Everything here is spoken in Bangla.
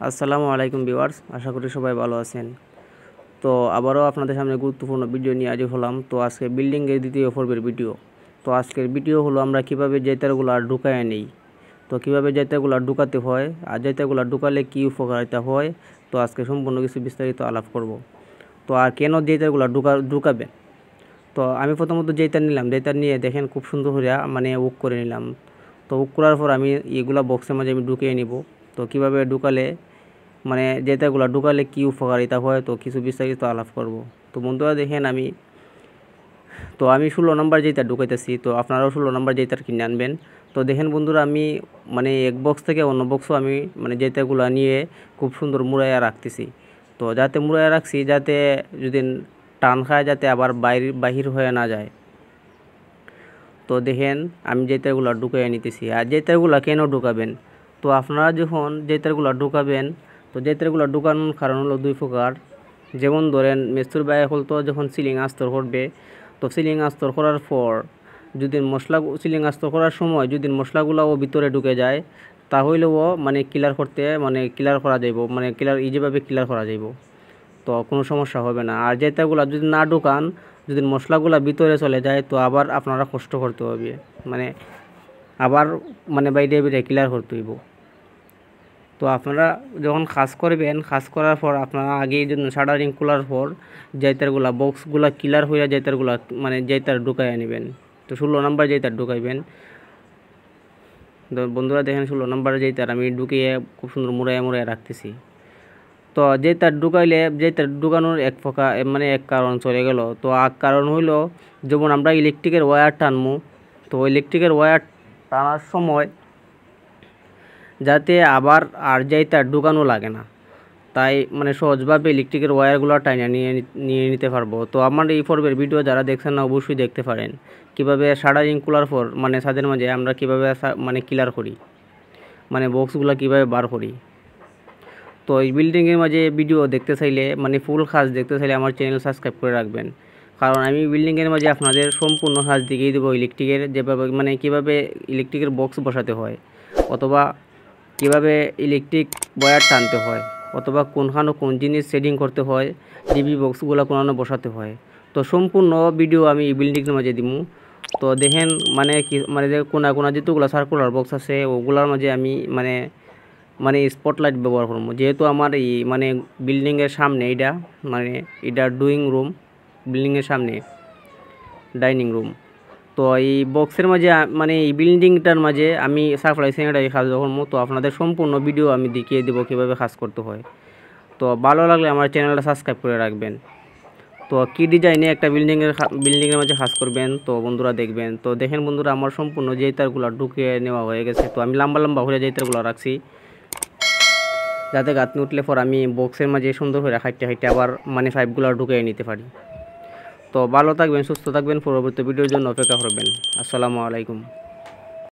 আসসালামু আলাইকুম ভিউয়ার্স, আশা করি সবাই ভালো আছেন। তো আবারও আপনাদের সামনে গুরুত্বপূর্ণ ভিডিও নিয়ে হাজির হলাম। তো আজকে বিল্ডিংয়ের দ্বিতীয় পর্বের ভিডিও। তো আজকের ভিডিও হলো আমরা কিভাবে জেতারগুলো ঢুকায় নেই। তো কিভাবে জেতারগুলো ঢুকাতে হয় আর জেতারগুলো ঢুকালে কী উপকারিতা হয়, তো আজকে সম্পূর্ণ কিছু বিস্তারিত আলাপ করব। তো আর কেন জেতারগুলো ঢুকাবে, তো আমি প্রথমত জেতার নিলাম। জেতার নিয়ে দেখেন খুব সুন্দর করে উক করে নিলাম। তো উক করার পর আমি এগুলা বক্সের মাঝে আমি ঢুকিয়ে নিব। তো কিভাবে ঢুকালে জেতাগুলো ঢুকালে কী উপকারিতা হয়, তো কিছু বিস্তারিত আলাপ করব। তো বন্ধুরা দেখেন আমি 16 নম্বর জেতা ঢুকাইতেছি। তো আপনারাও 16 নম্বর জেতার কিনে আনবেন। তো দেখেন বন্ধুরা, আমি এক বক্স থেকে অন্য বক্সও আমি জেতাগুলো নিয়ে খুব সুন্দর মুড়াইয়া রাখতেছি। তো যাতে মুড়াইয়া রাখছি, যাতে যদি টান খায় যাতে আবার বাহির হয়ে না যায়। তো দেখেন আমি জেতারগুলো ঢুকাইয়া নিতেছি। আর জেতারগুলো কেন ঢুকাবেন, তো আপনারা যখন জেতারগুলো ঢুকাবেন, তো জেতারগুলো ঢুকানোর কারণ হলো দুই প্রকার। যেমন ধরেন মিস্ত্রি ভাই হল তো যখন সিলিং আস্তর করবে, তো সিলিং আস্তর করার পর যদি সিলিং আস্তর করার সময় যদি মশলাগুলো ভিতরে ঢুকে যায়, তাহলেও ক্লিয়ার করতে ক্লিয়ার করা যাইব, ক্লিয়ার ইজিভাবে ক্লিয়ার করা যাইব। তো কোনো সমস্যা হবে না। আর জেতাগুলো যদি না ঢুকান, যদি মশলাগুলো ভিতরে চলে যায়, তো আবার আপনারা কষ্ট করতে হবে, আবার বাইরে বাইরে ক্লিয়ার করতে হইব। তো আপনারা যখন কাজ করবেন, কাজ করার পর আপনারা আগেই যদি শাটারিং খোলার পর জেতারগুলা বক্সগুলা ক্লিয়ার হইয়া জেতারগুলা জেতার ঢুকাইয়া নেবেন। তো 16 নম্বর জেতার ঢুকাইবেন। তো বন্ধুরা দেখেন 16 নম্বর জেতার আমি ঢুকিয়ে খুব সুন্দর মুড়াইয়া রাখতেছি। তো জেতার ঢুকানোর এক প্রকার এক কারণ চলে গেল। তো এক কারণ হইল, যেমন আমরা ইলেকট্রিকের ওয়্যার টানবো, তো ইলেকট্রিকের ওয়্যার টানার সময় যাতে আবার আর জেতার ঢুকানো লাগে না, তাই সহজভাবে ইলেকট্রিকের ওয়্যারগুলো টাইনা নিয়ে নিতে পারবো। তো আমার এই পর্বের ভিডিও যারা দেখছেন না, অবশ্যই দেখতে পারেন কীভাবে শাটারিং খোলার পর ছাদের মাঝে আমরা কীভাবে ক্লিয়ার করি, বক্সগুলো কীভাবে বার করি। তো এই বিল্ডিংয়ের মাঝে ভিডিও দেখতে চাইলে ফুল কাজ দেখতে চাইলে আমার চ্যানেল সাবস্ক্রাইব করে রাখবেন। কারণ আমি বিল্ডিংয়ের মাঝে আপনাদের সম্পূর্ণ কাজ দেখিয়ে দেবো, ইলেকট্রিকের যেভাবে কীভাবে ইলেকট্রিকের বক্স বসাতে হয়, অথবা কীভাবে ইলেকট্রিক ওয়্যার টানতে হয়, অথবা কোন জিনিস সেটিং করতে হয়, ডিবি বক্সগুলো কোনানো বসাতে হয়। তো সম্পূর্ণ ভিডিও আমি এই বিল্ডিংয়ের মাঝে দিব। তো দেখেন কোনা যেগুলো সার্কুলার বক্স আছে, ওগুলোর মাঝে আমি স্পটলাইট ব্যবহার করবো। যেহেতু আমার এই বিল্ডিংয়ের সামনে এটা ড্রয়িং রুম, বিল্ডিংয়ের সামনে ডাইনিং রুম। তো এই বক্সের মাঝে এই বিল্ডিংটার মাঝে আমি সাপ্লাই সেনেটারি কাজ করবো। তো আপনাদের সম্পূর্ণ ভিডিও আমি দেখিয়ে দেবো কীভাবে কাজ করতে হয়। তো ভালো লাগলে আমার চ্যানেলটা সাবস্ক্রাইব করে রাখবেন। তো কী ডিজাইনে একটা বিল্ডিংয়ের মাঝে কাজ করবেন, তো বন্ধুরা দেখবেন। তো দেখেন বন্ধুরা, আমার সম্পূর্ণ জেতারগুলো ঢুকিয়ে নেওয়া হয়ে গেছে। তো আমি লম্বা করে জেতারগুলো রাখছি, যাতে গাঁথনি উঠলে পর আমি বক্সের মাঝে সুন্দর করে হাইটে আবার পাইপগুলো ঢুকিয়ে নিতে পারি। তো ভালো থাকবেন, সুস্থ থাকবেন, পরবর্তী ভিডিওর জন্য অপেক্ষা করবেন। আসসালামু আলাইকুম।